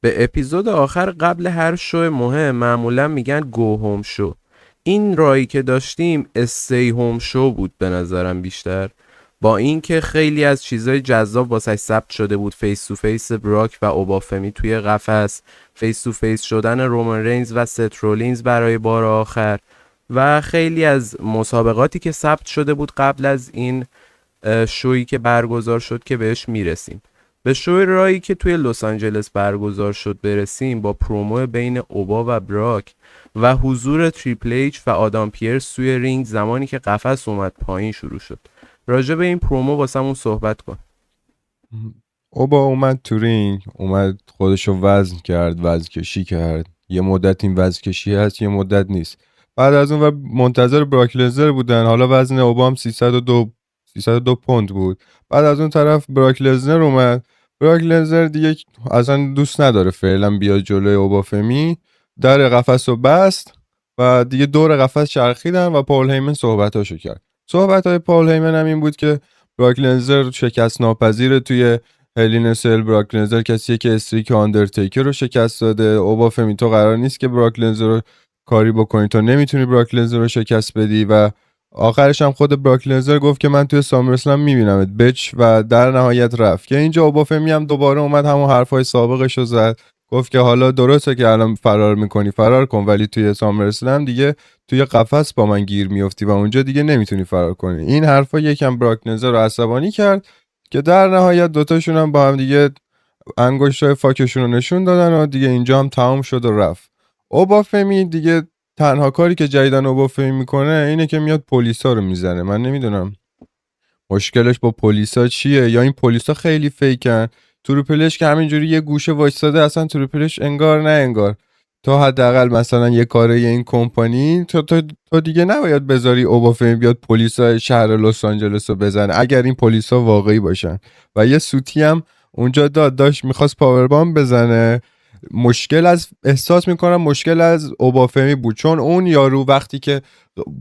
به اپیزود آخر قبل هر شو مهم معمولا میگن گو هوم شو. این رایی که داشتیم استی هوم شو بود به نظرم بیشتر، با اینکه خیلی از چیزای جذاب واسه ثبت شده بود. فیس تو فیس براک و اوبافمی توی قفس، فیس تو فیس شدن رومن رینز و ست رولینز برای بار آخر، و خیلی از مسابقاتی که ثبت شده بود قبل از این شویی که برگزار شد که بهش میرسیم. به شوی رایی که توی لس آنجلس برگزار شد برسیم، با پرومو بین اوبا و براک و حضور تریپل ایچ و آدام پیرس توی رینگ زمانی که قفس اومد پایین شروع شد. راجع به این پرومو واسمون صحبت کن. اوبا اومد تو رینگ، اومد خودشو وزن کرد، وزن کشی کرد. یه مدت این وزن کشی هست، یه مدت نیست. بعد از اون منتظر براک لزنر بودن. حالا وزن اوبا هم 302 پوند بود. بعد از اون طرف براک لزنر اومد. براک لزنر دیگه اصلا دوست نداره فعلا بیاد جلوی اوبا فمی. در قفس رو بست و دیگه دور قفس چرخیدن و پاول هیمن صحبتاشو کرد. صحبتای پاول هیمن هم این بود که براک لزنر شکست ناپذیره توی هلین سل. براک لزنر کسیه که استریک آندرتیکر رو شکست داده. اوبافمی تو قرار نیست که براک لزنر رو کاری بکنی، تو نمیتونی براک لزنر رو شکست بدی. و آخرش هم خود براک لزنر گفت که من توی سامرسلم میبینمت بچ، و در نهایت رفت. که اینجا اوبافمی هم دوباره اومد همون حرفای سابقش رو زد، گفت که حالا درسته که الان فرار میکنی، فرار کن، ولی توی سامرسلم دیگه توی قفس با من گیر میافتی و اونجا دیگه نمیتونی فرار کنی. این حرفا یکم براک لزنر رو عصبانی کرد که در نهایت دوتاشون هم با هم دیگه انگشتای فاکشون رو نشون دادن و دیگه اینجا هم تمام شد و رفت. اوبافمی دیگه تنها کاری که جدیدن اوبافمی میکنه اینه که میاد پلیسا رو میزنه. من نمیدونم مشکلش با پلیسا چیه، یا این پلیسا خیلی فیکن. تروپلش که همینجوری یه گوشه وایستاده، اصلا تروپلش انگار نه انگار. تو حداقل مثلا یه کاره این کمپانی تو دیگه نباید بذاری اوبافمی بیاد پلیسای شهر لس آنجلس رو بزنه اگر این پلیسا واقعی باشن. و یه سوتی هم اونجا داشت میخواست پاوربام بزنه. احساس میکنم مشکل از اوبافمی بود، چون اون یارو وقتی که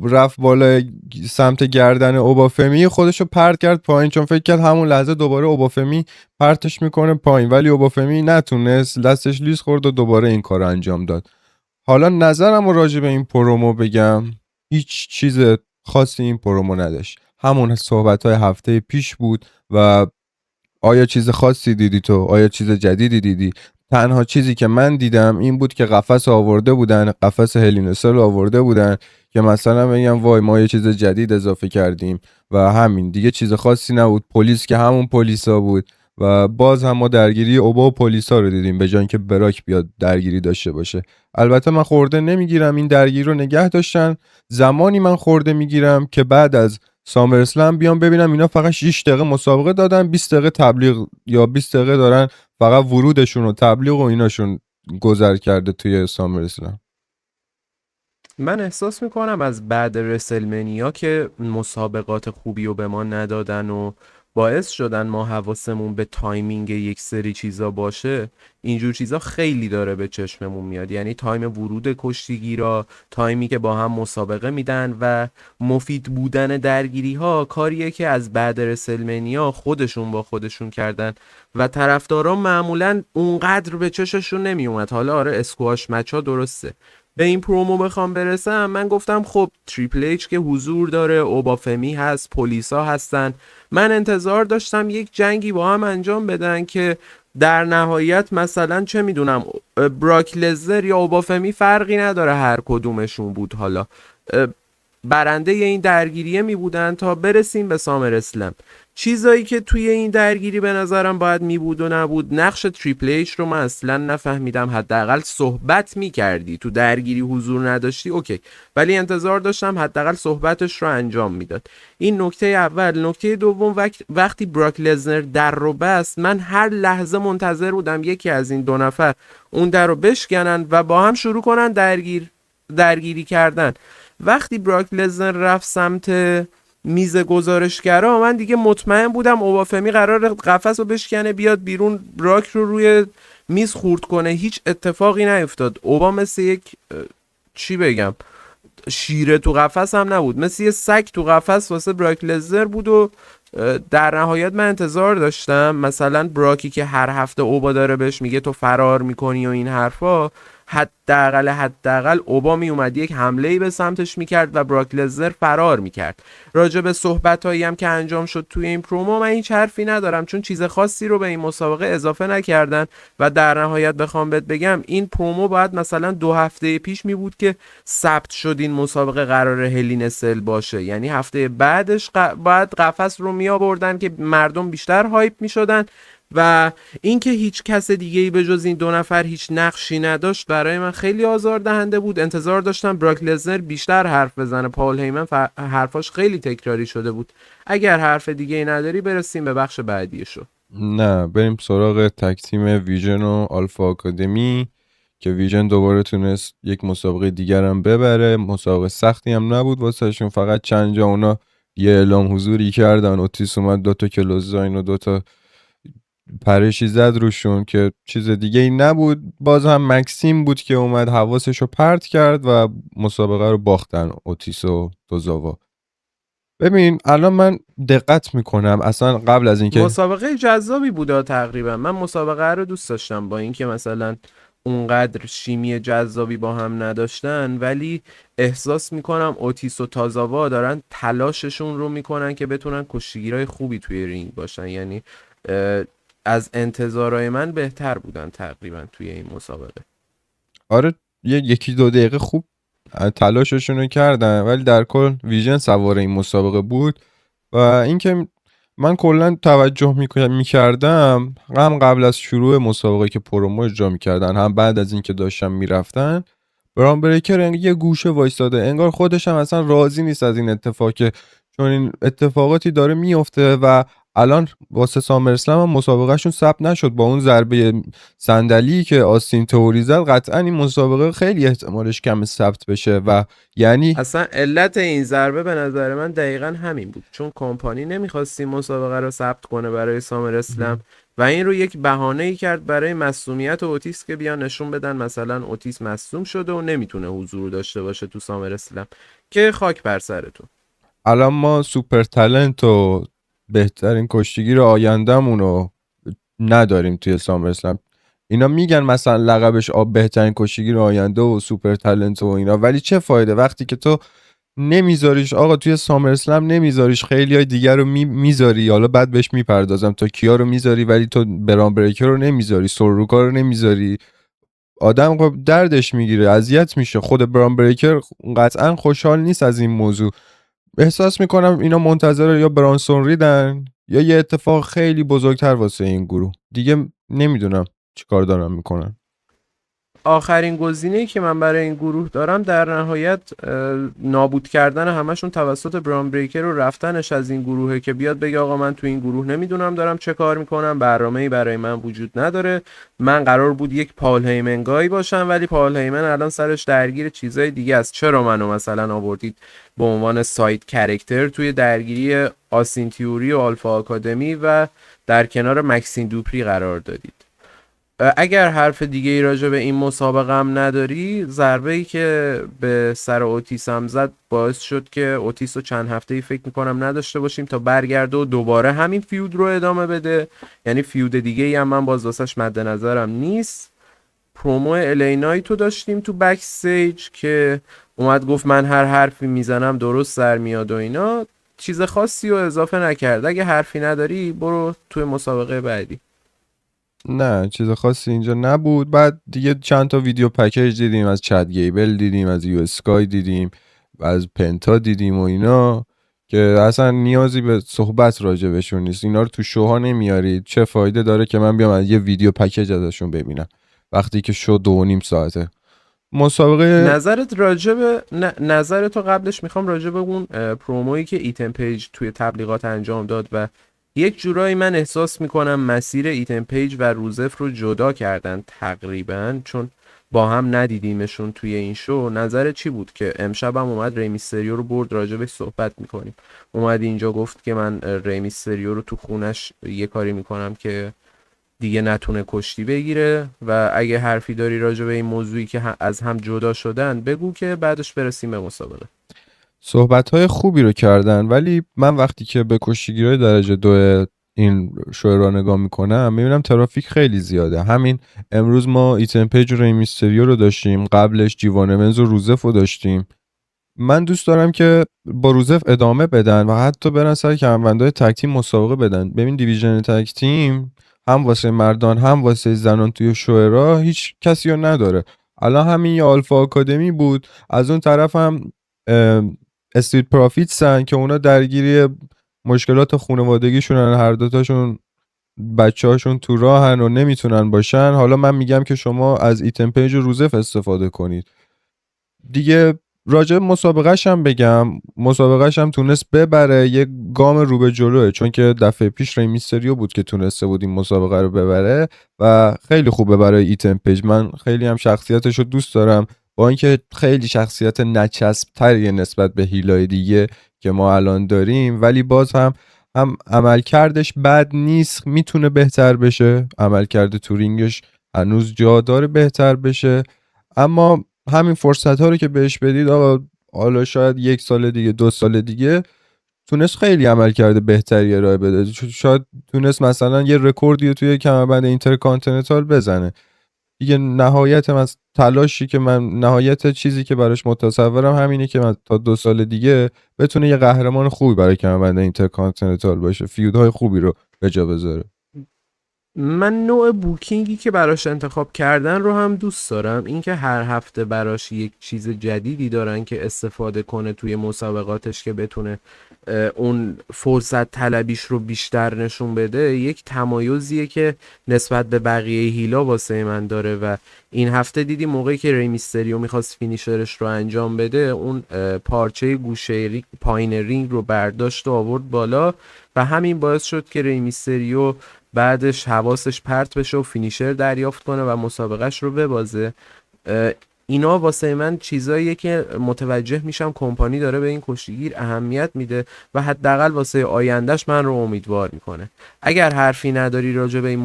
رفت بالا سمت گردن اوبافمی خودشو پرت کرد پایین، چون فکر کرد همون لحظه دوباره اوبافمی پرتش میکنه پایین، ولی اوبافمی نتونست، دستش لیز خورد و دوباره این کار انجام داد. حالا نظرم رو راجع به این پرومو بگم، هیچ چیز خاصی این پرومو نداشت، همون صحبت های هفته پیش بود. و آیا چیز خاصی دیدی تو؟ آیا چیز جدیدی دیدی؟ تنها چیزی که من دیدم این بود که قفس آورده بودن، قفس هلینوسل آورده بودن که مثلا بگم وای ما یه چیز جدید اضافه کردیم و همین دیگه، چیز خاصی نبود. پلیس که همون پلیسا بود و باز هم ما درگیری اوبا و پلیسا رو دیدیم به جای اینکه براک بیاد درگیری داشته باشه. البته من خورده نمیگیرم این درگیری رو نگه داشتن. زمانی من خورده میگیرم که بعد از سامر اسلم بیام ببینم اینا فقط 6 دقیقه مسابقه دادن، 20 دقیقه تبلیغ یا 20 دقیقه دارن فقط ورودشون و تبلیغ و ایناشون گذر کرده توی سامر اسلم. من احساس میکنم از بعد رسلمنیا که مسابقات خوبی رو به ما ندادن و باعث شدن ما حواسمون به تایمینگ یک سری چیزا باشه، اینجور چیزا خیلی داره به چشممون میاد. یعنی تایم ورود کشتیگیرا، تایمی که با هم مسابقه میدن و مفید بودن درگیری ها، کاریه که از بعد رسلمنیا خودشون با خودشون کردن و طرفداران معمولا اونقدر به چششون نمیومد. حالا آره اسکواش مچ ها درسته. به این پرومو بخوام برسم، من گفتم خب تریپل ایچ که حضور داره، اوبافمی هست، پلیسا هستن، من انتظار داشتم یک جنگی با هم انجام بدن که در نهایت مثلا چه میدونم براک لزنر یا اوبافمی فرقی نداره هر کدومشون بود، حالا برنده این درگیریه می بودن تا برسیم به سامر اسلم. چیزایی که توی این درگیری به نظرم باید می بود و نبود، نقش تریپل ایچ رو من اصلا نفهمیدم. حداقل صحبت می کردی، تو درگیری حضور نداشتی اوکی، ولی انتظار داشتم حداقل صحبتش رو انجام میداد. این نکته اول. نکته دوم، وقتی براک لزنر در رو بست، من هر لحظه منتظر بودم یکی از این دو نفر اون در رو بشکنن و با هم شروع کنن درگیری کردن. وقتی براک لزنر رفت سمت میز گزارشگرا، من دیگه مطمئن بودم اوبافمی قرار قفس رو بشکنه بیاد بیرون، براک رو روی میز خورد کنه. هیچ اتفاقی نیفتاد. اوبا مثل یک چی بگم شیره تو قفس هم نبود، مثل یه سگ تو قفس واسه براک لزنر بود و در نهایت من انتظار داشتم مثلا براکی که هر هفته اوبا داره بهش میگه تو فرار میکنی و این حرفا، حداقل اوبا می اومد یک حمله ای به سمتش میکرد و براک لزنر فرار میکرد. راجع به صحبت هایی هم که انجام شد توی این پرومو من هیچ حرفی ندارم، چون چیز خاصی رو به این مسابقه اضافه نکردن و در نهایت بخوام بهت بگم این پرومو باید مثلا 2 هفته پیش می بود که ثبت شد این مسابقه قرار هلینسل باشه، یعنی هفته بعدش باید قفس رو می آوردن که مردم بیشتر هایپ می شدن. و اینکه هیچ کس دیگه ای به جز این 2 نفر هیچ نقشی نداشت برای من خیلی آزاردهنده بود. انتظار داشتم براک لزنر بیشتر حرف بزنه، پاول هیمن حرفاش خیلی تکراری شده بود. اگر حرف دیگه ای نداری برسیم به بخش بعدیشو. نه، بریم سراغ تک تیم ویژن و آلفا آکادمی که ویژن دوباره تونست یک مسابقه دیگر هم ببره. مسابقه سختی هم نبود واسهشون، فقط چند جا اونا یه اعلام حضوری کردن، اوتیس اومد 2 کلوز زاین و 2 پرشی زد روشون که چیز دیگه ای نبود. باز هم مکسیم بود که اومد حواسش رو پرت کرد و مسابقه رو باختن اوتیس و توزاوا. ببین الان من دقت میکنم اصلا قبل از اینکه مسابقه جذابی بوده تقریبا، من مسابقه رو دوست داشتم با اینکه مثلا اونقدر شیمی جذابی با هم نداشتن، ولی احساس میکنم اوتیس و تازاوا دارن تلاششون رو میکنن که بتونن کشتیگیرای خوبی توی رینگ باشن، یعنی از انتظارهای من بهتر بودن تقریبا توی این مسابقه. آره، 1-2 دقیقه خوب تلاششون رو کردن، ولی در کل ویژن سوار این مسابقه بود. و اینکه من کلا توجه میکردم هم قبل از شروع مسابقه که پرومو اجرا میکردن هم بعد از اینکه داشتن میرفتن، برام بریکر یه گوشه وایستاده، انگار خودش هم اصلا راضی نیست از این اتفاق، که چون این اتفاقاتی داره میفته. و الان واسه سامر اسلم هم مسابقهشون ثبت نشد با اون ضربه صندلی که آستین تئوری زد. قطعا این مسابقه خیلی احتمالش کم ثبت بشه و یعنی اصلا علت این ضربه به نظر من دقیقا همین بود، چون کمپانی نمیخواست این مسابقه رو ثبت کنه برای سامر اسلم و این رو یک بهانه‌ای کرد برای مصونیت اوتیس که بیان نشون بدن مثلا اوتیس مصدوم شده و نمیتونه حضور داشته باشه تو سامر اسلم، که خاک بر سرتون. الان ما سوپر تالنت و بهترین کشتیگیر آیندهمون رو نداریم توی سامر اسلم. اینا میگن مثلا لقبش بهترین کشتیگیر آینده و سوپر تالنت و اینا، ولی چه فایده وقتی که تو نمیذاریش آقا توی سامر اسلم، نمیذاریش خیلی های دیگر رو میذاری، حالا بعد بهش میپردازم، تا کیا رو میذاری ولی تو برام بریکر رو نمیذاری، سوروکا رو نمیذاری. آدم خب دردش میگیره، اذیت میشه. خود برام بریکر قطعا خوشحال نیست از این موضوع. احساس میکنم اینا منتظر یا برانسون ریدن یا یه اتفاق خیلی بزرگتر واسه این گروه دیگه. نمیدونم چیکار دارن میکنن. آخرین گزینه‌ای که من برای این گروه دارم در نهایت نابود کردن همشون توسط بران بریکر و رفتنش از این گروهه، که بیاد بگه آقا من تو این گروه نمیدونم دارم چه کار میکنم، برنامه‌ای برای من وجود نداره، من قرار بود یک پال هیمنگایی باشم ولی پال هیمن الان سرش درگیر چیزای دیگه است، چرا منو مثلا آوردید به عنوان سایت کاراکتر توی درگیری آستین تیوری و آلفا آکادمی و در کنار مکسین دوپری قرار دادید؟ اگر حرف دیگه ای راجع به این مسابقه هم نداری، ضربه ای که به سر اوتیس هم زد باعث شد که اوتیس رو چند هفته ای فکر میکنم نداشته باشیم تا برگرده و دوباره همین فیود رو ادامه بده، یعنی فیود دیگه ای هم من باز واسش مد نظرم نیست. پرومو الینایتو داشتیم تو بک استیج که اومد گفت من هر حرفی میزنم درست سر میاد و اینا، چیز خاصی رو اضافه نکرد. اگه حرفی نداری برو توی مسابقه بعدی. نه چیز خاصی اینجا نبود. بعد دیگه چند تا ویدیو پکیج دیدیم، از چت گیبل دیدیم، از یو اسکای دیدیم، از پنتا دیدیم و اینا، که اصلا نیازی به صحبت راجع بهشون نیست. اینا رو تو شوها نمیارید، چه فایده داره که من بیام از یه ویدیو پکیج ازشون ببینم وقتی که شو 2.5 ساعته مسابقه. نظر تو قبلش میخوام راجع به اون پرومویی که ایتن پیج توی تبلیغات انجام داد و یک جورایی من احساس میکنم مسیر ایتن پیج و روزف رو جدا کردن تقریبا، چون با هم ندیدیمشون توی این شو. نظر چی بود که امشب هم اومد ری میستریو رو برد راجبش صحبت میکنیم، اومد اینجا گفت که من ری میستریو رو تو خونش یه کاری میکنم که دیگه نتونه کشتی بگیره. و اگه حرفی داری راجع به این موضوعی که از هم جدا شدن بگو که بعدش برسیم به مسابقه. صحبت‌های خوبی رو کردن، ولی من وقتی که به کشتیگیرای درجه 2 این شو رو نگاه میکنم میبینم ترافیک خیلی زیاده. همین امروز ما ایتن پیج و ری میستریو رو داشتیم، قبلش جیوان امنز و روزف رو داشتیم. من دوست دارم که با روزف ادامه بدن و حتی برن سر کمربندهای تک تیم مسابقه بدن. ببین دیویژن تک تیم هم واسه مردان هم واسه زنان توی شوئرا هیچ کسی رو نداره. الان همین یه آلفا آکادمی بود، از اون طرف هم استریت پرافیتسن که اونا درگیری مشکلات خانوادگیشونن، هر دوتاشون بچه هاشون تو راهن و نمیتونن باشن. حالا من میگم که شما از ایتن پیج و روزف استفاده کنید دیگه. راجع به مسابقهش هم بگم، مسابقهش هم تونست ببره، یه گام رو به جلوه، چون که دفعه پیش ری میستریو بود که تونسته بود این مسابقه رو ببره و خیلی خوبه برای ایتن پیج. من خیلی هم شخصیتش رو دوست دارم، با اینکه خیلی شخصیت نچسب تریه نسبت به هیلای دیگه که ما الان داریم، ولی باز هم عملکردش بد نیست، میتونه بهتر بشه، عملکرد تورینگش هنوز جا داره بهتر بشه. اما همین فرصت ها رو که بهش بدید آقا، حالا شاید 1 سال دیگه 2 سال دیگه تونست خیلی عمل کرده بهتری ارائه بده. شاید تونست مثلا یه رکوردی رو توی کمربند اینترکانتیننتال بزنه دیگه. نهایت چیزی که براش متصورم همینه که من تا 2 سال دیگه بتونه یه قهرمان خوبی برای کمربند اینترکانتیننتال باشه، فیودهای خوبی رو به جا بذاره. من نوع بوکینگی که براش انتخاب کردن رو هم دوست دارم، اینکه هر هفته براش یک چیز جدیدی دارن که استفاده کنه توی مسابقاتش که بتونه اون فرصت طلبیش رو بیشتر نشون بده. یک تمایزیه که نسبت به بقیه هیلا واسه من داره و این هفته دیدی موقعی که ری میستریو میخواست فینیشرش رو انجام بده، اون پارچه گوشه پایین رینگ رو برداشت و آورد بالا و همین باعث شد که ری میستریو بعدش حواسش پرت بشه و فینیشر دریافت کنه و مسابقهش رو ببازه. اینا واسه من چیزاییه که متوجه میشم کمپانی داره به این کشتیگیر اهمیت میده و حداقل واسه آیندهش من رو امیدوار میکنه. اگر حرفی نداری راجع به این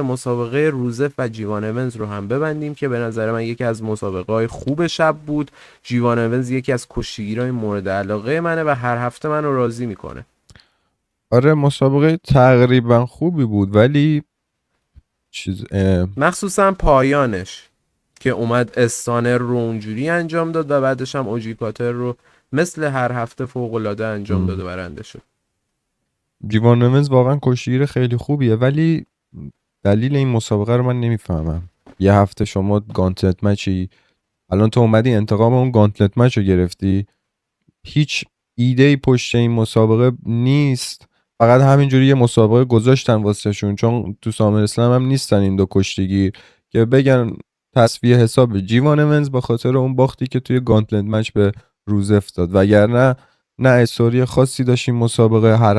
مسابقه روزف و جیوان اونز رو هم ببندیم که به نظر من یکی از مسابقه‌های خوب شب بود. جیوان اونز یکی از کشتیگیرای مورد علاقه منه و هر هفته منو راضی میکنه. آره مسابقه تقریبا خوبی بود، ولی چیز مخصوصا پایانش که اومد استانر رو اونجوری انجام داد و بعدش هم اوجیکاتر رو مثل هر هفته فوق‌العاده انجام داد و برنده شد. جیوان نمز واقعا کشتیگیر خیلی خوبیه، ولی دلیل این مسابقه رو من نمیفهمم. یه هفته شما گانتلت مچی، الان تو اومدی انتقام اون گانتلت مچ رو گرفتی، هیچ ایده ای پشت این مسابقه نیست، فقط همینجوری یه مسابقه گذاشتن واسه شون، چون تو سامر اسلام هم نیستن این دو کشتیگیر که بگن تصفیه حساب جیوان منز با خاطر اون باختی که توی گانتلت مچ به روزف داد، وگرنه نه استوری خاصی داشت این مسابقه. هر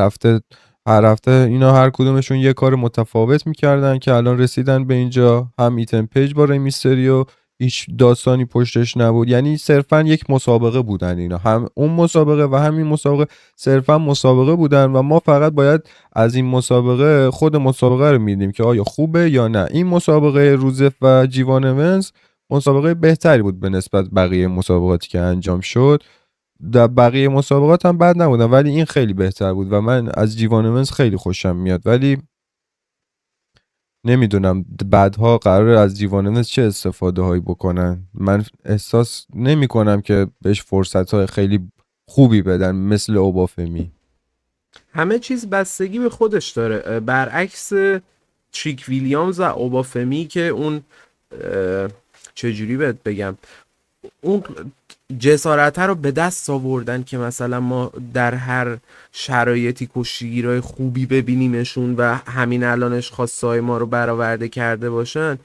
هفته اینا هر کدومشون یه کار متفاوت میکردن که الان رسیدن به اینجا. هم ایتن پیج با ری میستریو هیچ داستانی پشتش نبود، یعنی صرفا یک مسابقه بودن اینا، هم اون مسابقه و همین مسابقه صرفا مسابقه بودن و ما فقط باید از این مسابقه خود مسابقه رو میدیم که آیا خوبه یا نه. این مسابقه روزف و جیوان اونز مسابقه بهتری بود به نسبت بقیه مسابقاتی که انجام شد. در بقیه مسابقات هم بد نبودن ولی این خیلی بهتر بود و من از جیوان اونز خیلی خوشم میاد، ولی نمیدونم بعدها قراره از جیوان چه استفاده هایی بکنن. من احساس نمی کنم که بهش فرصت های خیلی خوبی بدن مثل اوبافمی. همه چیز بستگی به خودش داره، برعکس تریک ویلیامز و اوبافمی که اون چجوری بهت بگم، اون جسارت رو به دست آوردن که مثلا ما در هر شرایطی کشتیگیرای خوبی ببینیمشون و همین الانش خواستای ما رو برآورده کرده باشن.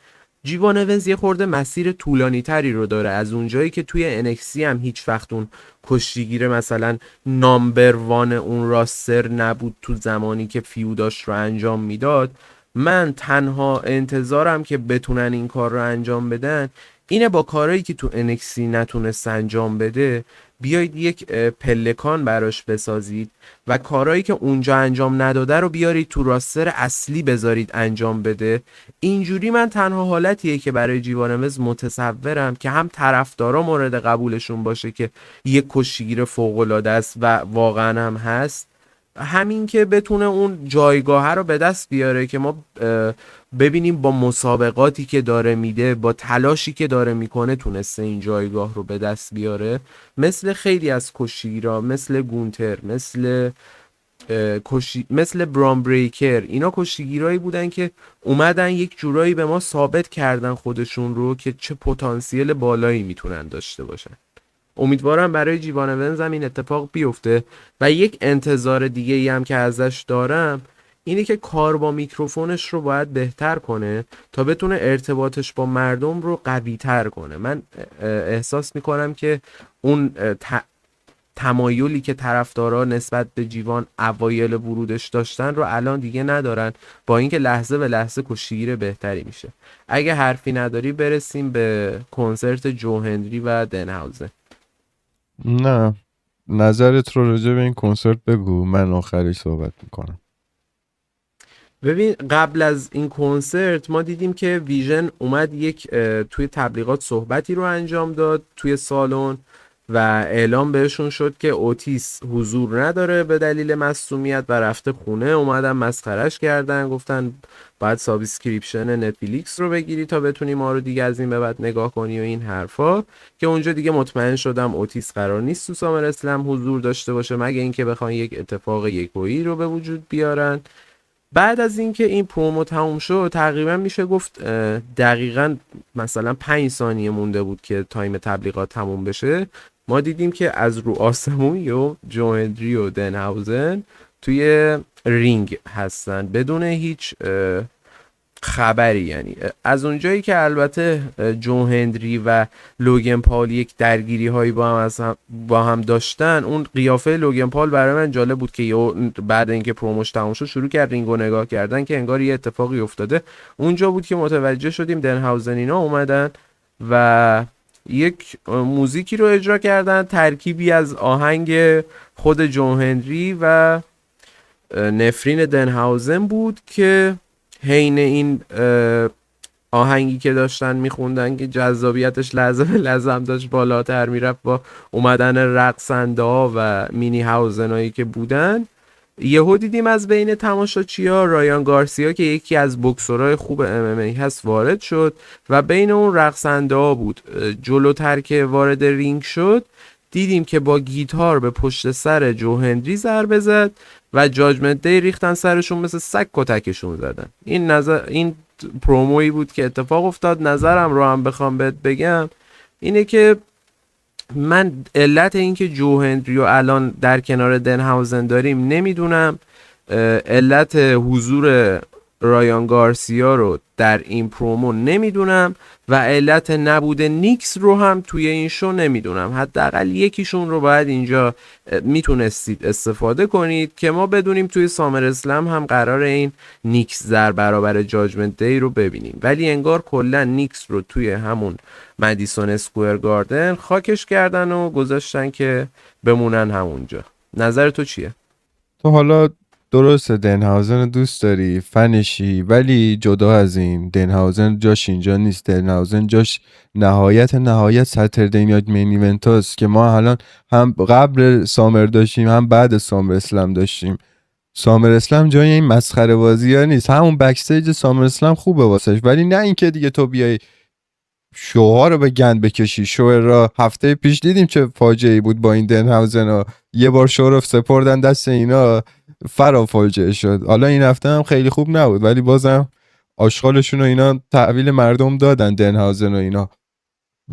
جیوان اونز یه خورده مسیر طولانی تری رو داره، از اونجایی که توی NXT هم هیچ وقت اون کشتیگیر مثلا نامبر وان اون راستر نبود تو زمانی که فیوداش رو انجام میداد. من تنها انتظارم که بتونن این کار رو انجام بدن اینه با کارهایی که تو NXT نتونست انجام بده بیایید یک پلکان براش بسازید و کارهایی که اونجا انجام نداده رو بیارید تو راستر اصلی بذارید انجام بده. اینجوری من تنها حالتیه که برای جیوانمز متصورم که هم طرفدارا مورد قبولشون باشه که یک کشیگیر فوق‌العاده است و واقعا هم هست، همین که بتونه اون جایگاه رو به دست بیاره که ما ببینیم با مسابقاتی که داره میده، با تلاشی که داره میکنه تونسته این جایگاه رو به دست بیاره. مثل خیلی از کشیگیرا، مثل گونتر، مثل برام بریکر، اینا کشتیگیرایی بودن که اومدن یک جورایی به ما ثابت کردن خودشون رو که چه پتانسیل بالایی میتونن داشته باشن. امیدوارم برای جیوان اونز هم این اتفاق بیفته. و یک انتظار دیگه ای هم که ازش دارم اینه که کار با میکروفونش رو باید بهتر کنه تا بتونه ارتباطش با مردم رو قوی تر کنه. من احساس میکنم که اون تمایلی که طرفدارا نسبت به جیوان اوایل ورودش داشتن رو الان دیگه ندارن، با اینکه لحظه به لحظه کشتیگیر بهتری میشه. اگه حرفی نداری برسیم به کنسرت جو هنری و دنهاوزن. نه، نظرت رو راجع به این کنسرت بگو، من آخرش صحبت میکنم. ببین، قبل از این کنسرت ما دیدیم که ویژن اومد یک توی تبلیغات صحبتی رو انجام داد توی سالن و اعلام بهشون شد که اوتیس حضور نداره به دلیل مصونیت و رفته خونه. اومدن مسخرش کردن، گفتن باید سابسکریپشن نتفلیکس رو بگیری تا بتونی ما رو دیگه از این به بعد نگاه کنی و این حرفا، که اونجا دیگه مطمئن شدم اوتیس قرار نیست تو سامر اسلم حضور داشته باشه مگه اینکه بخوان یک اتفاق یکویی رو به وجود بیارن. بعد از اینکه این پرومو تموم شد تقریبا میشه گفت دقیقاً مثلا 5 ثانیه مونده بود که تایم تبلیغات تموم بشه، ما دیدیم که از رو آسمون جو هنری و دنهاوزن توی رینگ هستن بدون هیچ خبری. یعنی از اونجایی که البته جو هنری و لوگن پال یک درگیری هایی با هم داشتن، اون قیافه لوگن پال برای من جالب بود که بعد اینکه پروموش تموم شد شروع کرد رینگو نگاه کردن که انگار یه اتفاقی افتاده. اونجا بود که متوجه شدیم دنهاوزن اینا اومدن و یک موزیکی رو اجرا کردن، ترکیبی از آهنگ خود جو هنری و نفرین دنهاوزن بود که حین این آهنگی که داشتن میخوندن که جذابیتش لحظه به لحظه هم داشت بالاتر میرفت با اومدن رقصنده ها و مینی هاوزنایی که بودن، یهو دیدیم از بین تماشاچی‌ها رایان گارسیا که یکی از بوکسورهای خوب MMA هست وارد شد و بین اون رقصنده ها بود. جلوتر که وارد رینگ شد دیدیم که با گیتار به پشت سر جو هنری ضربه زد و جاجمنت دی ریختن سرشون مثل سگ کتکشون زدن. این پرومویی بود که اتفاق افتاد. نظرم رو هم بخوام بهت بگم اینه که من علت این که جو هنری رو الان در کنار دنهاوزن داریم نمیدونم، علت حضور رایان گارسیا رو در این پرومو نمیدونم و علت نبود نیکس رو هم توی این شو نمیدونم. حداقل یکیشون رو باید اینجا میتونستید استفاده کنید که ما بدونیم توی سامر اسلم هم قرار این نیکس در برابر جاجمنت دی رو ببینیم، ولی انگار کلا نیکس رو توی همون مدیسون اسکوئر گاردن خاکش کردن و گذاشتن که بمونن همونجا. نظر تو چیه؟ تو حالا درسته دنهاوزن رو دوست داری، فنشی، ولی جدا از این دنهاوزن جاش اینجا نیست. دنهاوزن جاش نهایت ساتردی نایت مین ایونت هاست که ما الان هم قبل سامر داشتیم هم بعد سامر اسلم داشتیم. سامر اسلم جای این مسخره بازی ها نیست. همون بکستیج سامر اسلم خوبه واسش، ولی نه اینکه دیگه تو بیای شوها رو به گند بکشی. شو را هفته پیش دیدیم چه فاجعه‌ای بود با این دنهاوزن ها. یه بار شو رو سپردن دست اینا، فرا فاجعه شد. حالا این هفته هم خیلی خوب نبود، ولی بازم آشغالشون رو اینا تحویل مردم دادن، دنهاوزن و اینا.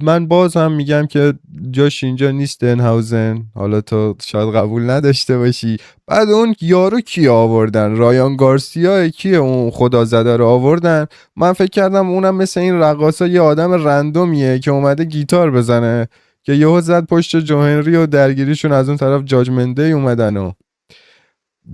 من بازم میگم که جاش اینجا نیست دنهاوزن. حالا تو شاید قبول نداشته باشی. بعد اون یارو کی آوردن؟ رایان گارسیا کیه اون خدا زده رو آوردن. من فکر کردم اونم مثل این رقاصا یه آدم رندومیه که اومده گیتار بزنه، که یهو زد پشت جو هنری و درگیریشون از اون طرف جاجمنت دی اومدن و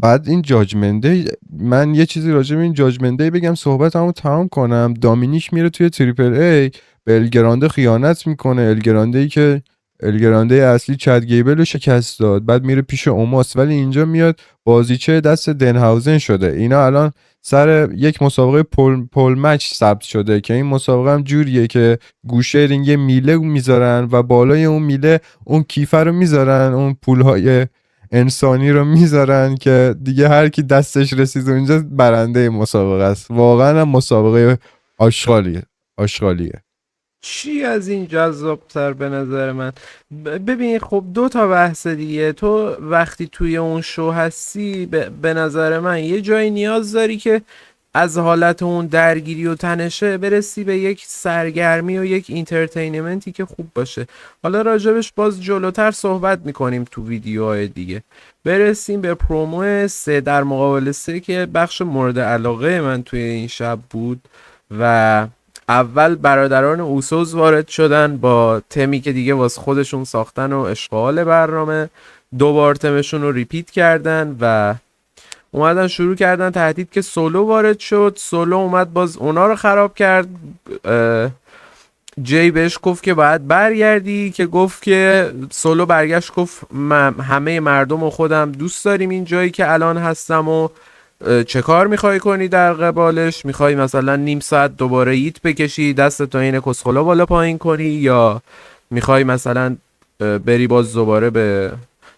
بعد این جاجمنده، من یه چیزی راجع به این جاجمنده بگم صحبتمو تمام کنم. دامینیک میره توی تریپل ای به الگرانده خیانت میکنه، الگرانده ای که الگرانده اصلی چد گیبل رو شکست داد، بعد میره پیش اوماس، ولی اینجا میاد بازیچه دست دنهاوزن شده. اینا الان سر یک مسابقه پول مچ ثبت شده که این مسابقه هم جوریه که گوشه رینگ یه میله میذارن و بالای اون میله اون کیفر رو میذارن، اون پولهای انسانی رو میذارن که دیگه هر کی دستش رسید اونجا برنده مسابقه است. واقعا هم مسابقه آشغالیه، آشغالیه. چی از این جذابتر به نظر من؟ ببین خب دو تا بحث دیگه. تو وقتی توی اون شو هستی به نظر من یه جایی نیاز داری که از حالت اون درگیری و تنشه برسی به یک سرگرمی و یک اینترتینمنتی که خوب باشه. حالا راجبش باز جلوتر صحبت میکنیم تو ویدیوهای دیگه. برسیم به پرومو 3 در مقابل 3 که بخش مورد علاقه من توی این شب بود. و اول برادران اوسوس وارد شدن با تمی که دیگه واسه خودشون ساختن و اشغال برنامه. دوبار تمشون رو ریپیت کردن و اومدن شروع کردن تهدید که سولو وارد شد. سولو اومد باز اونا رو خراب کرد. جی بهش گفت که باید برگردی، که گفت که سولو برگشت گفت من همه مردم و خودم دوست داریم این جایی که الان هستم و چه کار میخوای کنی در قبالش؟ میخوای مثلا نیم ساعت دوباره ایت بکشی دست تا این کسخلا بالا پایین کنی، یا میخوای مثلا بری باز دوباره به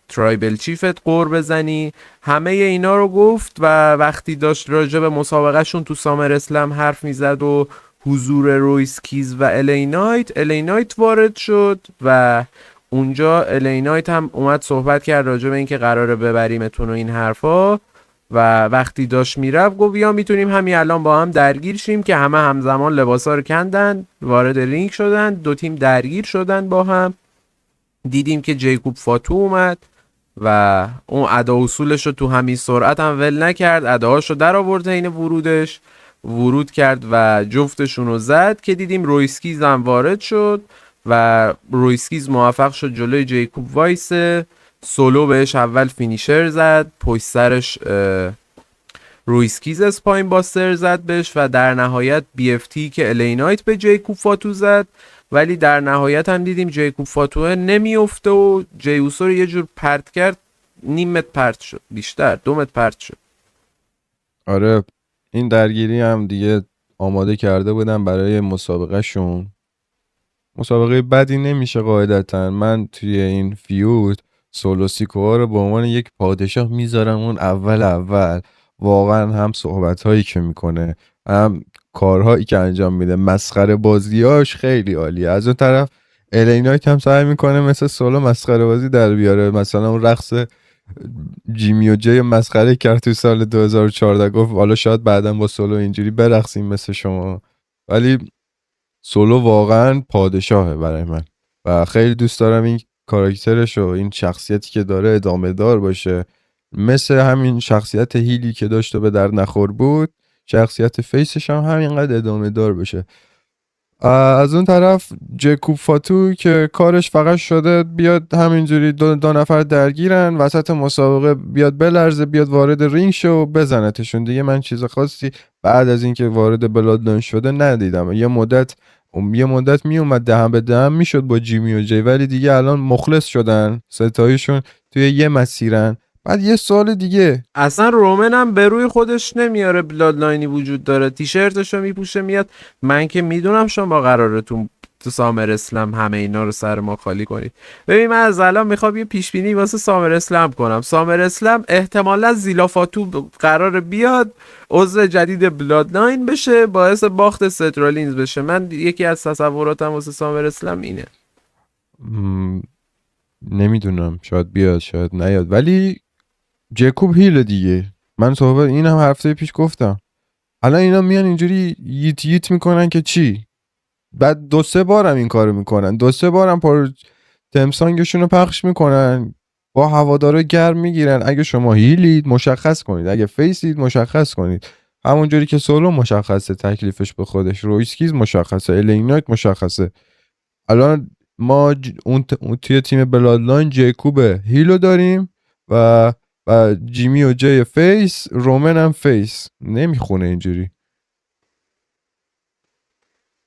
ترایبل چیفت قور بزنی؟ همه اینا رو گفت و وقتی داشت راجع به مسابقه شون تو سامر اسلم حرف میزد و حضور رویس کیز و الی نایت وارد شد و اونجا الی نایت هم اومد صحبت کرد راجع به اینکه قراره ببریمتون و این حرفا. و وقتی داشت میرفت گفت یا میتونیم همین الان با هم درگیر شیم، که همه همزمان لباسا رو کندن وارد رینگ شدن، دو تیم درگیر شدن با هم. دیدیم که جیکوب فاتو اومد و اون ادا اصولش رو تو همین سرعت هم ول نکرد، اداهاش رو در آورد این ورودش، ورود کرد و جفتشون رو زد که دیدیم رویسکیز هم وارد شد و رویسکیز موفق شد جلوی جیکوب وایسه. سولو بهش اول فینیشر زد، پشت سرش رویسکیز اسپاین باستر زد بهش و در نهایت بی اف تی که الی نایت به جیکوب فاتو زد. ولی در نهایت هم دیدیم جیکوب فاتو نمیفته و جی اوسو رو یه جور پرت کرد، نیم متر پرت شد، بیشتر 2 متر پرت شد. آره، این درگیری هم دیگه آماده کرده بودن برای مسابقه شون. مسابقه بدی نمیشه قاعدتا. من توی این فیود سولو سیکوها رو به عنوان یک پادشاه میذارم اون اول. واقعا هم صحبت هایی که میکنه، هم کارهایی که انجام میده، مسخره بازیاش خیلی عالیه. از اون طرف الینایت هم سعی میکنه مثل سولو مسخره بازی در بیاره. مثلا اون رقص جیمی و جی مسخره کرد تو سال 2014، گفت حالا شاید بعدا با سولو اینجوری برقصیم مثل شما. ولی سولو واقعا پادشاهه برای من و خیلی دوست دارم این کاراکترش و این شخصیتی که داره ادامه دار باشه، مثل همین شخصیت هیلی که داشت و به در نخور بود، شخصیت فیسش هم همینقدر ادامه دار بشه. از اون طرف جیکوب فاتو که کارش فقط شده بیاد همینجوری دو نفر درگیرن وسط مسابقه، بیاد بلرزه، بیاد وارد رینگ شو و بزنتشون. دیگه من چیز خاصی بعد از اینکه وارد بلادلاین شده ندیدم. یه مدت می اومد دهن به دهن میشد با جیمی و جی، ولی دیگه الان مخلص شدن ستایشون، توی یه مسیرن. بعد یه سوال دیگه، اصلا رومن هم به روی خودش نمیاره بلادلاینی وجود داره، تیشرتشو میپوشه میاد. من که میدونم شما قراره تو سامر اسلم همه اینا رو سر ما خالی کنید. ببین من از الان میخوام یه پیش بینی واسه سامر اسلم کنم. سامر اسلم احتمالا زیلافاتو قراره بیاد عضو جدید بلادلاین بشه، باعث باخت سترالینز بشه. من یکی از تصوراتم واسه سامر اسلم اینه. نمیدونم، شاید بیاد شاید نیاد، ولی جیکوب هیل دیگه. من صحبت این هم هفته پیش گفتم. الان اینا میان اینجوری ییت ییت میکنن که چی؟ بعد 2-3 بارم این کارو میکنن، 2-3 بارم تمسانگشون رو پخش میکنن، با هوادارا گرم میگیرن. اگه شما هیلید مشخص کنید، اگه فیسید مشخص کنید. همونجوری که سولو مشخصه تکلیفش به خودش، رویسکیز مشخصه، الینایت مشخصه. الان ما اون توی تیم بلادلاین جیکوب هیلو داریم و و جیمی و جی فیس، رومن هم فیس. نمیخونه اینجوری.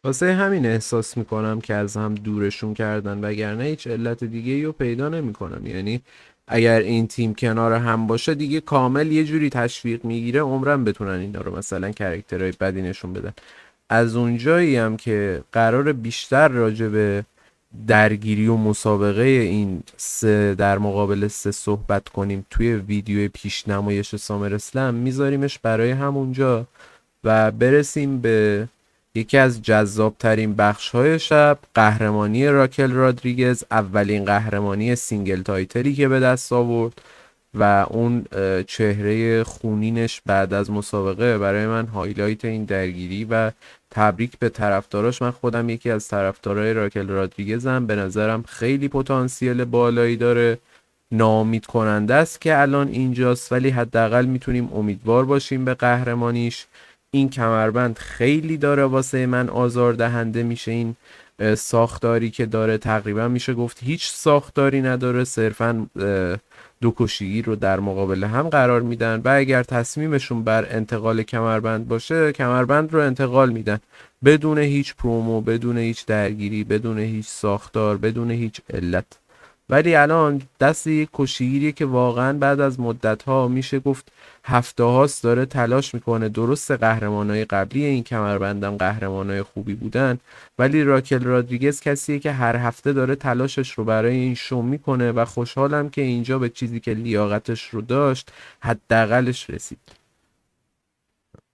واسه همین احساس میکنم که از هم دورشون کردن، وگرنه هیچ علت دیگه رو پیدا نمیکنم. یعنی اگر این تیم کنار هم باشه دیگه کامل یه جوری تشویق میگیره، عمرم بتونن اینا رو مثلا کرکترهای بدی نشون بدن. از اونجایی هم که قرار بیشتر راجع به درگیری و مسابقه این سه در مقابل سه صحبت کنیم توی ویدیو پیش نمایش سامر اسلم، میذاریمش برای همونجا و برسیم به یکی از جذابترین بخش‌های شب، قهرمانی راکل رادریگز، اولین قهرمانی سینگل تایتلی که به دست آورد و اون چهره خونینش بعد از مسابقه. برای من هایلایت این درگیری و تبریک به طرفداراش. من خودم یکی از طرفدارای راکل رادریگزم، به نظرم خیلی پتانسیل بالایی داره. ناامید کننده است که الان اینجاست، ولی حداقل میتونیم امیدوار باشیم به قهرمانیش. این کمربند خیلی داره واسه من آزار دهنده میشه. این ساختاری که داره تقریبا میشه گفت هیچ ساختاری نداره، صرفا دو کشیگیر رو در مقابل هم قرار میدن و اگر تصمیمشون بر انتقال کمربند باشه، کمربند رو انتقال میدن بدون هیچ پرومو، بدون هیچ درگیری، بدون هیچ ساختار، بدون هیچ علت. ولی الان دست یک کشیگیریه که واقعا بعد از مدت‌ها میشه گفت هفته هاست داره تلاش میکنه. درست قهرمانای قبلی این کمربندم قهرمانای خوبی بودن، ولی راکل رادریگز کسیه که هر هفته داره تلاشش رو برای این شو میکنه و خوشحالم که اینجا به چیزی که لیاقتش رو داشت حداقلش رسید.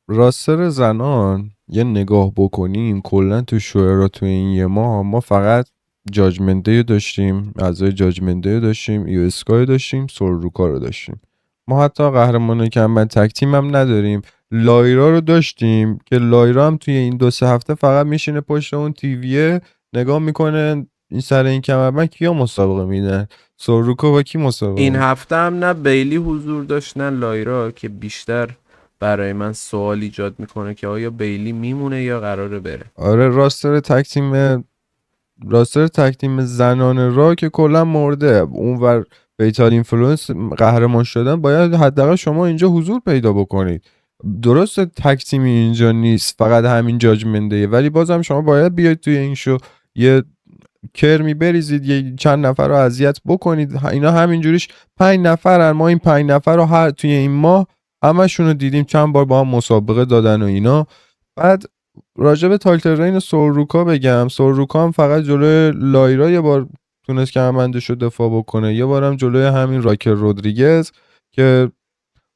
راستر زنان یه نگاه بکنیم کلا تو شوئرا تو این یه ماه ما فقط جاجمنت دی داشتیم، اعضای جاجمنت دی داشتیم، ایو اسکای داشتیم، سوروکا رو داشتیم. ما حتی قهرمان کمبند تک تیم هم نداریم. لایرا رو داشتیم که لایرا هم توی این 2-3 هفته فقط میشینه پشت اون تیویه نگاه میکنه این سر این کمربند کیا مسابقه میدن، سوروکا با کی مسابقه این میدن. هفته هم نه بیلی حضور داشت نه لایرا، که بیشتر برای من سوال ایجاد میکنه که آیا بیلی میمونه یا قراره بره. آره راستر تک تیم زنان را که کلا مرده. اونور بیتال اینفلوئنس قهرمان شدن باید حداقل شما اینجا حضور پیدا بکنید. درسته تک تیمی اینجا نیست، فقط همین جاجمنت دیه، ولی بازم شما باید بیاید توی این شو یه کرمی بریزید، یه چند نفر رو اذیت بکنید. اینا همینجوریش 5 نفرن، ما این 5 نفر رو هر توی این ماه همشون رو دیدیم، چند بار با هم مسابقه دادن و اینا. بعد راجع به تایتل رین سوروکا بگم، سوروکا هم فقط جلوی لایرا یه بار تونست کمربندش رو دفاع بکنه، یه بارم جلوی همین راکل رودریگز که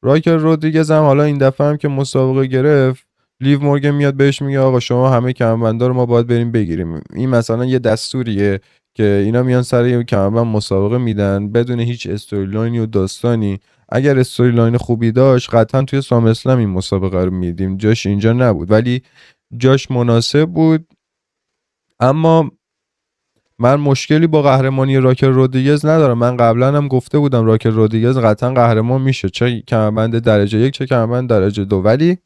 راکل رودریگز هم حالا این دفعه هم که مسابقه گرفت، لیو مورگن میاد بهش میگه آقا شما همه کمربندا رو ما باید بریم بگیریم. این مثلا یه دستوریه که اینا میان سر یه کمربند مسابقه میدن بدون هیچ استوری لاینی و داستانی. اگر استوری لاین خوبی داشت قطعا توی سام اسلم این مسابقه رو میدیم، جاش اینجا نبود، ولی جاش مناسب بود. اما من مشکلی با قهرمانی راکل رودریگز ندارم. من قبلا هم گفته بودم راکل رودریگز قطعا قهرمان میشه، چه کمربند درجه 1 چه کمربند درجه 2. ولی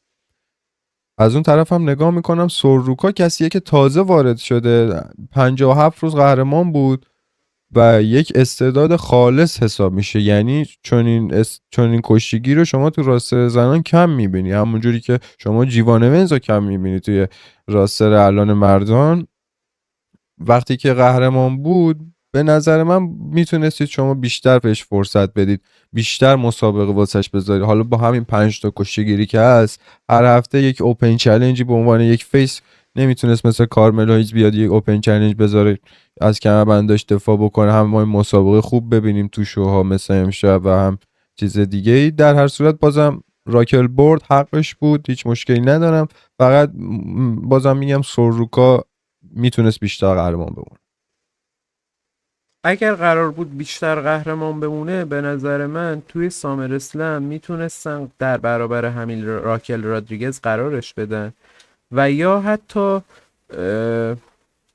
از اون طرف هم نگاه میکنم سوروکا کسیه که تازه وارد شده، 57 روز قهرمان بود و یک استعداد خالص حساب میشه. یعنی چنین کشتیگی رو شما تو راستر زنان کم میبینی، همونجوری که شما جیوان ونز رو کم میبینی توی راستر الان مردان. وقتی که قهرمان بود به نظر من میتونستید شما بیشتر بهش فرصت بدید، بیشتر مسابقه واسش بذارید. حالا با همین 5 تا کشتیگیری که هست، هر هفته یک اوپن چالنجی به عنوان یک فیس نمیتونست مثل کارملو هیچ بیاد یک اوپن چالنج بذاره از کمربندش دفاع بکنه، هم ما این مسابقه خوب ببینیم تو شوها مثل امشب و هم چیز دیگه ای. در هر صورت بازم راکل برد، حقش بود، هیچ مشکلی ندارم. فقط بازم میگم سوروکا میتونست بیشتر قهرمان بمونه. اگر قرار بود بیشتر قهرمان بمونه، به نظر من توی سامر اسلم میتونستن در برابر همین راکل رادریگز قرارش بدن و یا حتی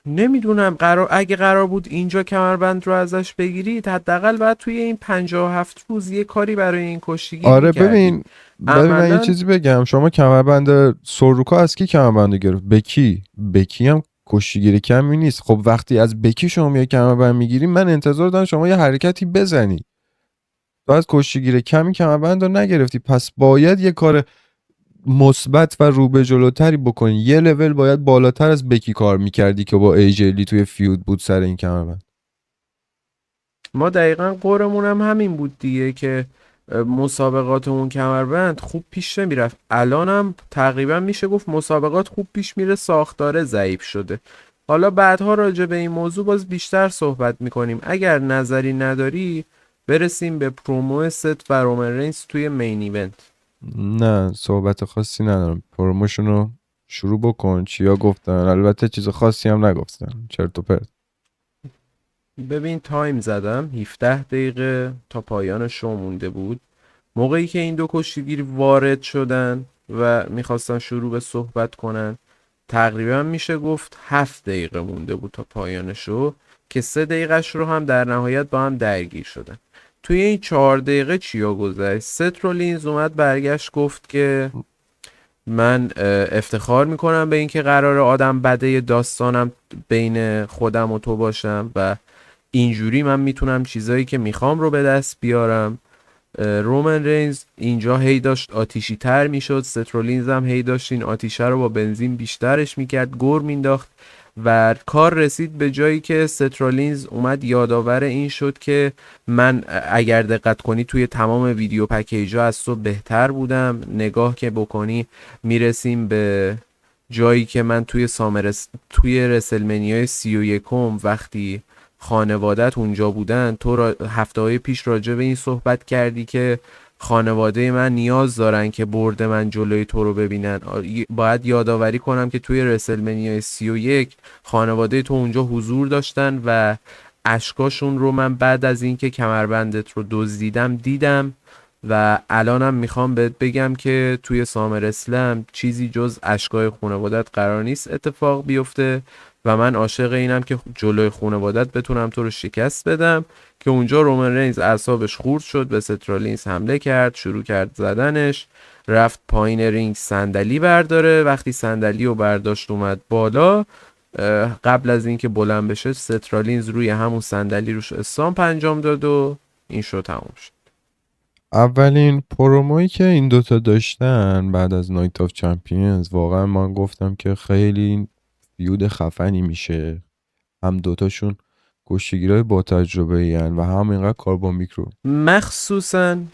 نمیدونم اگه قرار بود اینجا کمربند رو ازش بگیرید، حداقل باید توی این 57 روز یه کاری برای این کشتیگیر آره میکردید. ببین من یه چیزی بگم، شما کمربند سوروکا از کی کمربند گرفت؟ بکی هم کشتیگیری کمی نیست. خب وقتی از بکی شما یه کمربند میگیری، من انتظار دارم شما یه حرکتی بزنی. تو از کشتیگیر کمی کمربند رو نگرفتی، پس باید یه کار مثبت و رو به جلوتری بکنی، یه لول باید بالاتر از بکی کار میکردی که با ایجلی توی فیود بود سر این کمربند. ما دقیقا قرمون هم همین بود دیگه که مسابقات اون کمربند خوب پیش نمیرفت. الان هم تقریبا میشه گفت مسابقات خوب پیش میره، ساختاره ضعیف شده. حالا بعدها راجع به این موضوع باز بیشتر صحبت میکنیم. اگر نظری نداری برسیم به پرومو ست و رومن رینز توی مین ایونت. نه صحبت خاصی ندارم، پروموشن رو شروع بکن. چیا گفتن؟ البته چیز خاصی هم نگفتن، چرت و پرت. ببین تایم زدم 17 دقیقه تا پایان شو مونده بود. موقعی که این دو کشتیگیر وارد شدن و میخواستن شروع به صحبت کنن تقریبا میشه گفت 7 دقیقه مونده بود تا پایان شو که 3 دقیقهش رو هم در نهایت با هم درگیر شدن. توی این 4 دقیقه چیا گذشت؟ ست رولینز اومد برگشت گفت که من افتخار میکنم به اینکه قرار آدم بده داستانم بین خودم و تو باشم و اینجوری من میتونم چیزایی که میخوام رو به دست بیارم. رومن رینز اینجا هی داشت آتیشی تر میشد، سترولینز هم هی داشت این آتیشه رو با بنزین بیشترش میکرد، گر مینداخت و کار رسید به جایی که سترولینز اومد یادآور این شد که من اگر دقت کنی توی تمام ویدیو پکیج ها از تو بهتر بودم. نگاه که بکنی میرسیم به جایی که من توی رسلمنیای 31 وقتی خانوادت اونجا بودن تو هفته های پیش راجع به این صحبت کردی که خانواده من نیاز دارن که برد من جلوی تو رو ببینن. باید یادآوری کنم که توی رسلمنیای 31 خانواده تو اونجا حضور داشتن و اشکاشون رو من بعد از اینکه کمربندت رو دزدیدم دیدم و الانم میخوام بهت بگم که توی سامر اسلم چیزی جز اشکای خانوادت قرار نیست اتفاق بیفته و من عاشق اینم که جلوی خانوادت بتونم تو رو شکست بدم. که اونجا رومن رینز اعصابش خورد شد، به سترالینز حمله کرد، شروع کرد زدنش، رفت پایین رینگ صندلی برداره. وقتی صندلی رو برداشت اومد بالا، قبل از اینکه بلند بشه سترالینز روی همون صندلی روش استامپ انجام داد و این شو تموم شد. اولین پرومویی که این دوتا داشتن بعد از نایت آف چمپیونز، واقعا من گفتم که خیلی فیود خفنی میشه. هم دوتاشون کشتیگیرای با تجربه این و هم اینقدر کاربون میکرو.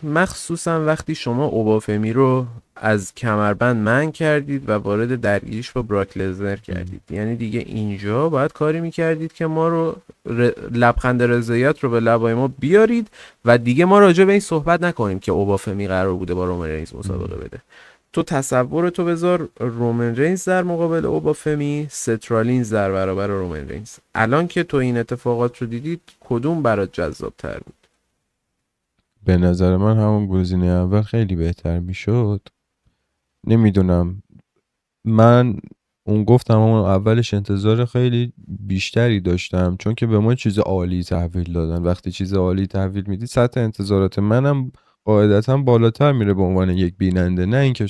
مخصوصا وقتی شما اوبافمی رو از کمربند منع کردید و وارد درگیریش با براک لزنر کردید. یعنی دیگه اینجا باید کاری میکردید که ما رو لبخند رضایت رو به لبای ما بیارید و دیگه ما راجع به این صحبت نکنیم که اوبافمی قرار بوده با رومن رینز مسابقه بده. تو تصور تو بذار رومن رینز در مقابل اوبافمی، سترالینز در برابر رومن رینز. الان که تو این اتفاقات رو دیدید کدوم برات جذاب تر بود؟ به نظر من همون گزینه اول خیلی بهتر میشد. نمیدونم، من اون گفتم اون اولش انتظار خیلی بیشتری داشتم، چون که به ما چیز عالی تحویل دادن. وقتی چیز عالی تحویل میدی سطح انتظارات منم قاعدتا بالاتر میره به عنوان یک بیننده. نه اینکه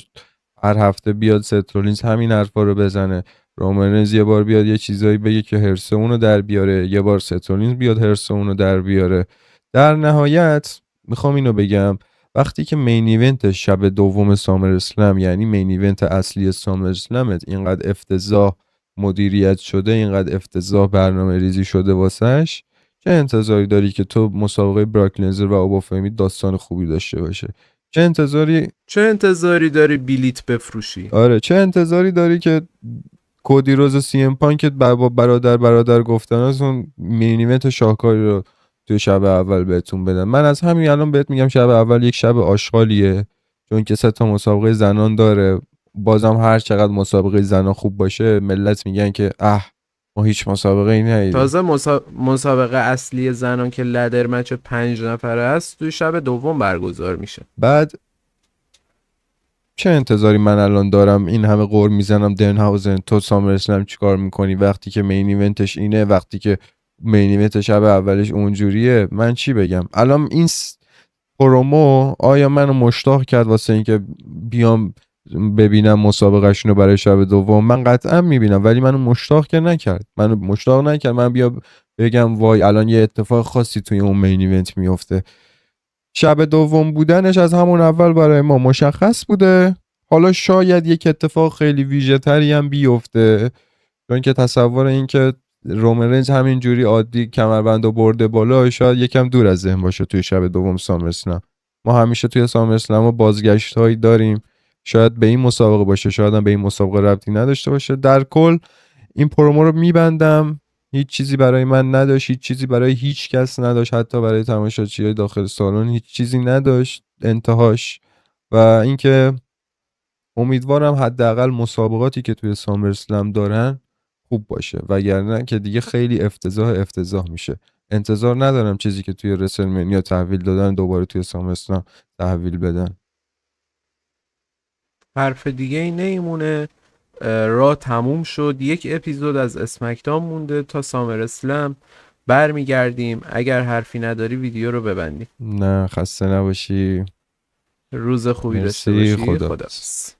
هر هفته بیاد ست رولینز همین حرفا رو بزنه، رومن رینز یه بار بیاد یه چیزایی بگه که هرس اونو در بیاره، یه بار ست رولینز بیاد هرس اونو در بیاره. در نهایت میخوام اینو بگم، وقتی که مین ایونت شب دوم سامر اسلم، یعنی مین ایونت اصلی سامر اسلمت، اینقدر افتضاح مدیریت شده، اینقدر افتضاح برنامه ریزی شده واسش، چه انتظاری داری که تو مسابقه براک لنزر و اوبافمی داستان خوبی داشته باشه؟ چه انتظاری داری بیلیت بفروشی؟ آره چه انتظاری داری که کودی روز و سی ام پانکت با برادر گفتناشون مین ایونت شاهکاری رو توی شب اول بهتون بدن؟ من از همین الان بهت میگم شب اول یک شب آشغالیه، چون که 3 تا مسابقه زنان داره. بازم هر چقدر مسابقه زنان خوب باشه ملت میگن که ما هیچ مسابقه ای ندیدیم. تازه مسابقه اصلی زنان که لدر مچ 5 نفره است توی شب دوم برگزار میشه. بعد چه انتظاری من الان دارم؟ این همه قور میزنم دنهاوزن تو سامر اسلم چیکار میکنی وقتی که مین ایونتش اینه، وقتی که مین ایونت شب اولش اونجوریه؟ من چی بگم الان؟ این پرومو آیا منو مشتاق کرد واسه اینکه بیام ببینم مسابقهشونو برای شب دوم؟ من قطعا میبینم، ولی منو مشتاق که نکرد. من بیا بگم وای الان یه اتفاق خاصی توی اون مین ایونت میفته. شب دوم بودنش از همون اول برای ما مشخص بوده. حالا شاید یک اتفاق خیلی ویژه تری هم بیفته، چون که تصور این که رومن رینز همینجوری عادی کمربندو برده بالا شاید یکم دور از ذهن باشه توی شب دوم سامرسلم. ما همیشه توی سامرسلم و بازگشت هایی داریم، شاید به این مسابقه باشه، شاید هم به این مسابقه ربطی نداشته باشه. در کل این پرومو رو میبندم. هیچ چیزی برای من نداشت، هیچ چیزی برای هیچ کس نداشت، حتی برای تماشاچیای داخل سالن هیچ چیزی نداشت انتهاش. و اینکه امیدوارم حداقل مسابقاتی که توی سامرسلم دارن خوب باشه، وگرنه که دیگه خیلی افتضاح میشه. انتظار ندارم چیزی که توی رسلمنیا تحویل دادن دوباره توی سامرسلم تحویل بدن. حرف دیگه ای نیمونه. را تموم شد، یک اپیزود از اسمکدان مونده تا سامر اسلم. برمیگردیم. اگر حرفی نداری ویدیو رو ببندیم. نه خسته نباشی. روز خوبی داشته مرسی، باشی. خدا. خداحافظ.